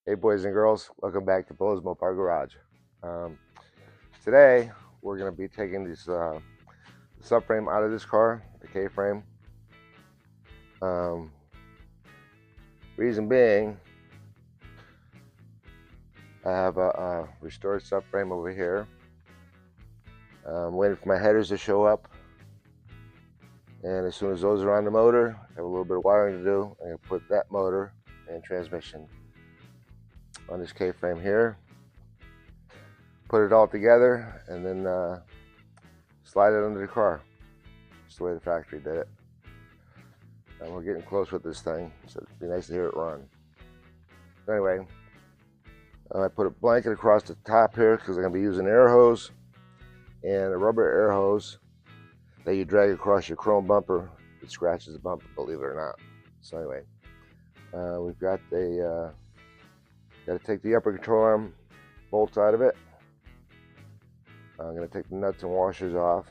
Hey boys and girls, welcome back to Bo's Mopar Garage. Today we're going to be taking this subframe out of this car, the K-frame. Reason being, I have a restored subframe over here. I'm waiting for my headers to show up, and as soon as those are on the motor, I have a little bit of wiring to do. I'm going to put that motor and transmission on this K-frame here, put it all together, and then slide it under the car. Just the way the factory did it. And we're getting close with this thing, so it'd be nice to hear it run. Anyway, I put a blanket across the top here because I'm going to be using an air hose and a rubber air hose that you drag across your chrome bumper. It scratches the bumper, believe it or not. So anyway, we've got the got to take the upper control arm bolts out of it. I'm going to take the nuts and washers off.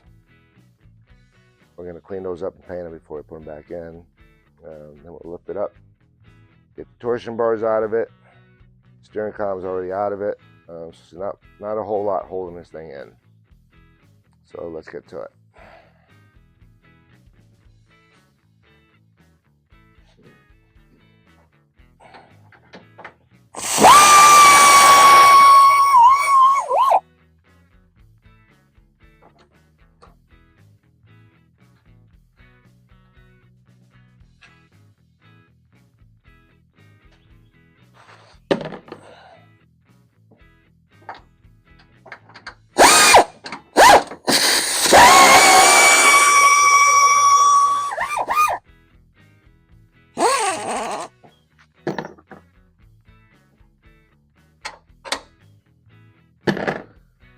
We're going to clean those up and paint them before we put them back in. Then we'll lift it up, get the torsion bars out of it. Steering column's already out of it. So it's not a whole lot holding this thing in. So let's get to it.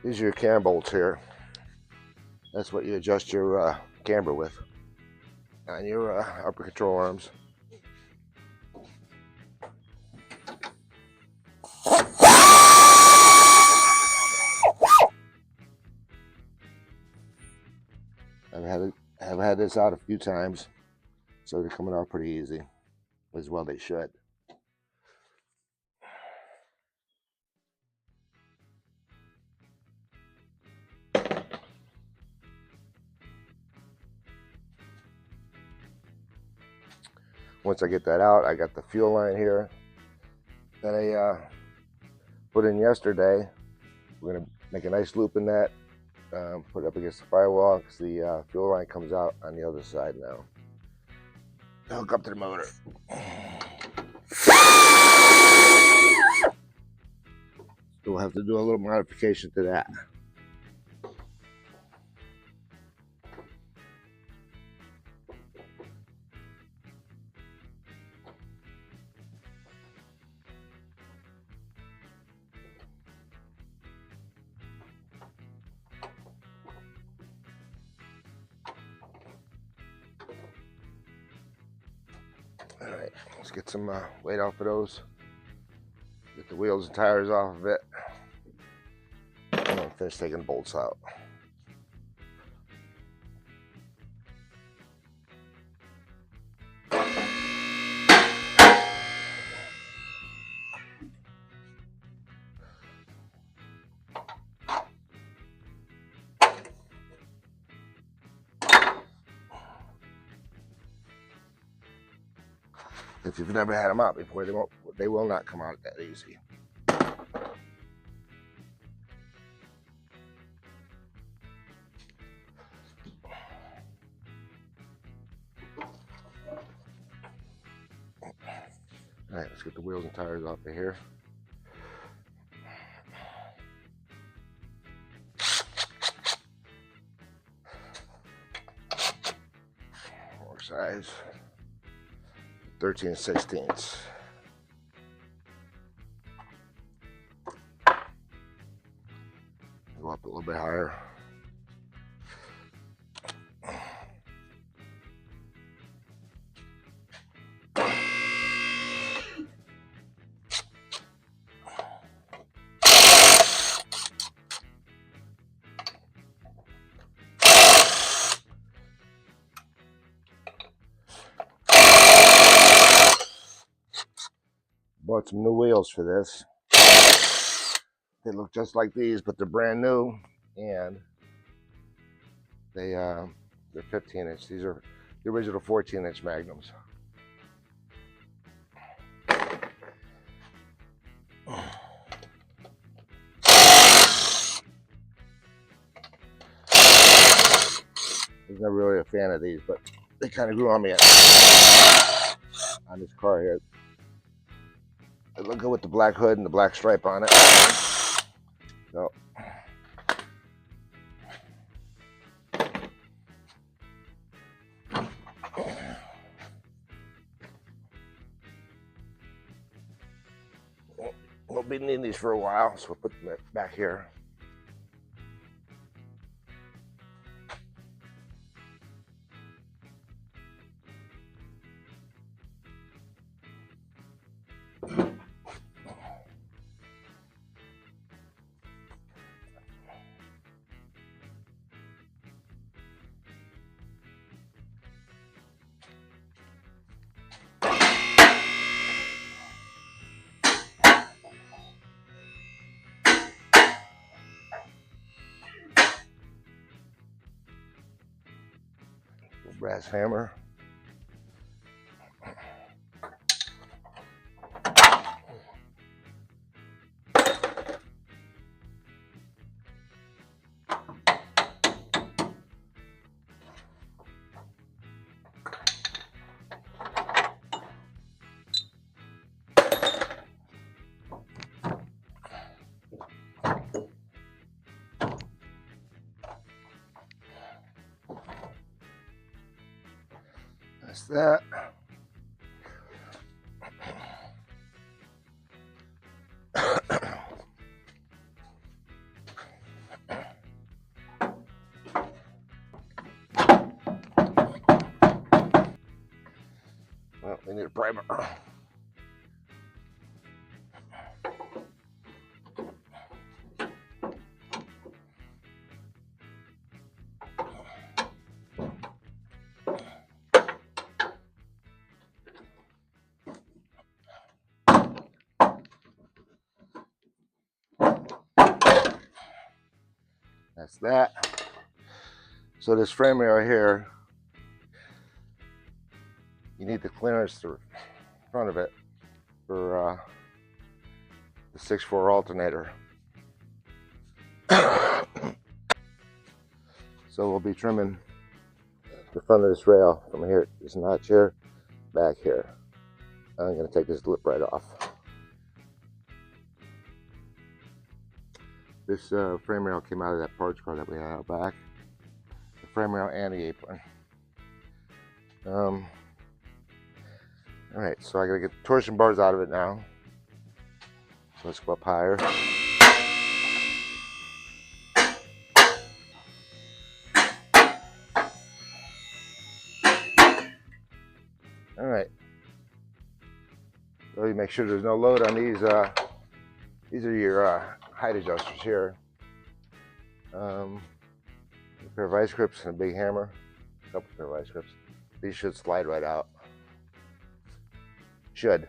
These are your cam bolts here. That's what you adjust your camber with on your upper control arms. I've had this out a few times, so they're coming out pretty easy. As well they should. Once I get that out, I got the fuel line here that I put in yesterday. We're going to make a nice loop in that, put it up against the firewall because the fuel line comes out on the other side now. Hook up to the motor. So we'll have to do a little modification to that. Alright, let's get some weight off of those. Get the wheels and tires off of it. And then finish taking the bolts out. If you've never had them out before, they will not come out that easy. All right, let's get the wheels and tires off of here. More size. 13/16. Go up a little bit higher. bought some new wheels for this. They look just like these, but they're brand new, and they're 15-inch. These are the original 14-inch Magnums. I was never really a fan of these, but they kind of grew on me on this car here. They look good with the black hood and the black stripe on it. So, we'll be needing these for a while, so we'll put them back here. Brass hammer. That's that. Well, we need a primer. That's that. So this frame right here, you need the clearance to the front of it for the 6.4 alternator. So we'll be trimming the front of this rail from here, this notch here, back here. I'm going to take this lip right off. This frame rail came out of that parts car that we had out back. The frame rail and the apron. Alright, so I gotta get the torsion bars out of it now. So let's go up higher. Alright. So you make sure there's no load on these. These are your height adjusters here. A pair of vice grips and a big hammer. A couple pair of vice grips. These should slide right out. Should.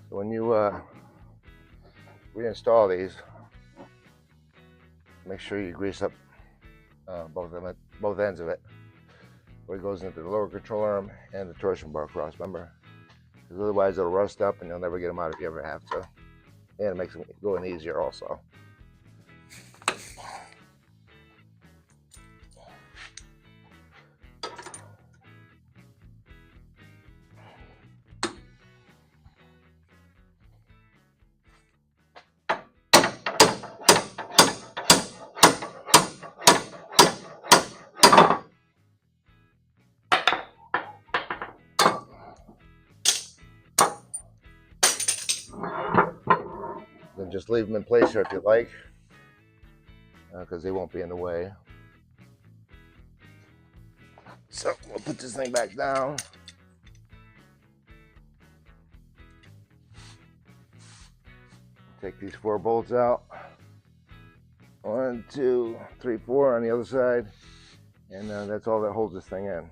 When you reinstall these, make sure you grease up both ends of it, where it goes into the lower control arm and the torsion bar cross member, because otherwise it'll rust up and you'll never get them out if you ever have to. And it makes them go in easier also. And just leave them in place here if you like, because they won't be in the way. So we'll put this thing back down. Take these 4 bolts out. 1, 2, 3, 4 on the other side, and that's all that holds this thing in.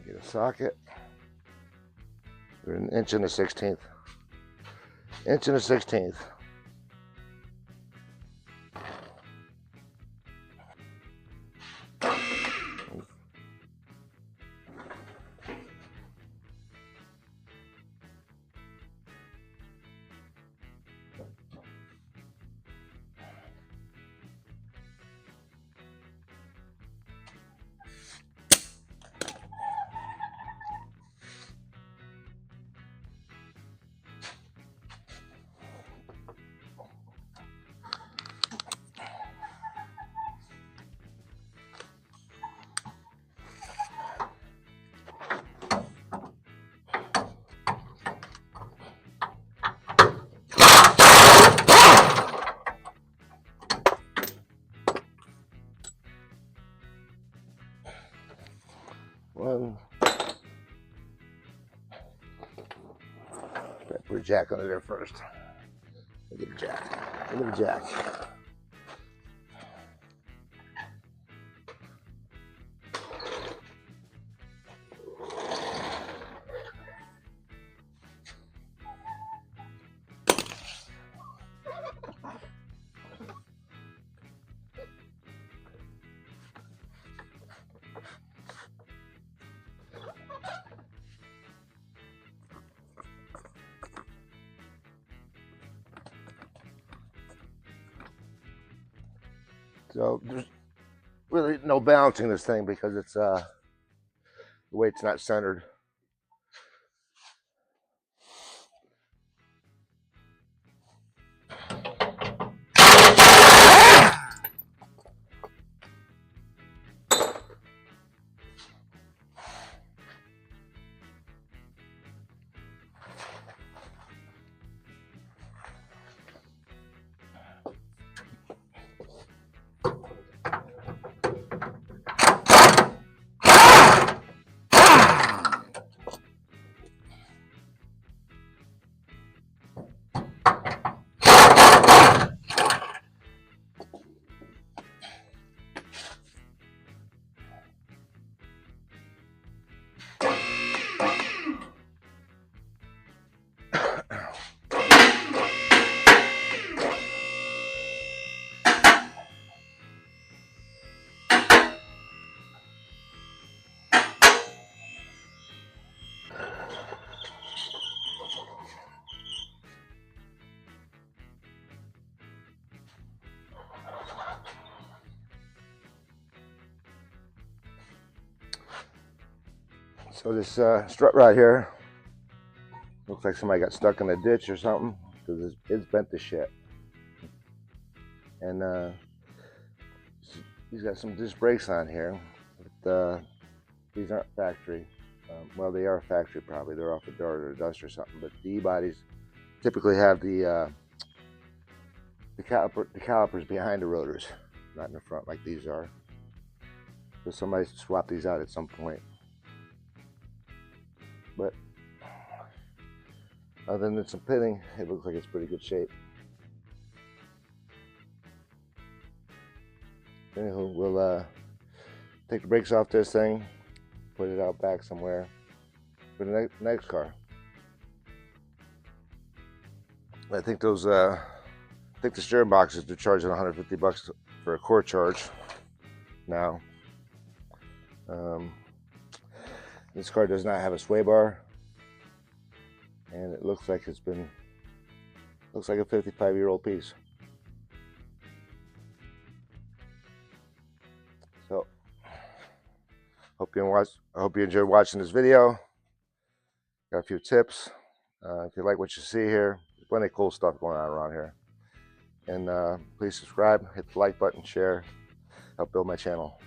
Get a socket. We're an inch and a 1/16. Inch and a 1/16. Put a jack under there first. Look at the jack. Look at the jack. So there's really no balancing this thing because it's the weight's not centered. So this strut right here looks like somebody got stuck in a ditch or something because it's bent to shit. And he's got some disc brakes on here, but these aren't factory. Well, they are factory probably. They're off a Dart or a Dust or something. But the E-bodies typically have the calipers behind the rotors, not in the front like these are. So somebody swapped these out at some point. But other than some pitting, it looks like it's pretty good shape. Anywho, we'll take the brakes off this thing, put it out back somewhere for the next car. I think those, I think the steering boxes, they're charging 150 bucks for a core charge now. This car does not have a sway bar, and it looks like it's been, looks like a 55-year-old piece. So, I hope you enjoyed watching this video. Got a few tips. If you like what you see here, there's plenty of cool stuff going on around here. And please subscribe, hit the like button, share, help build my channel.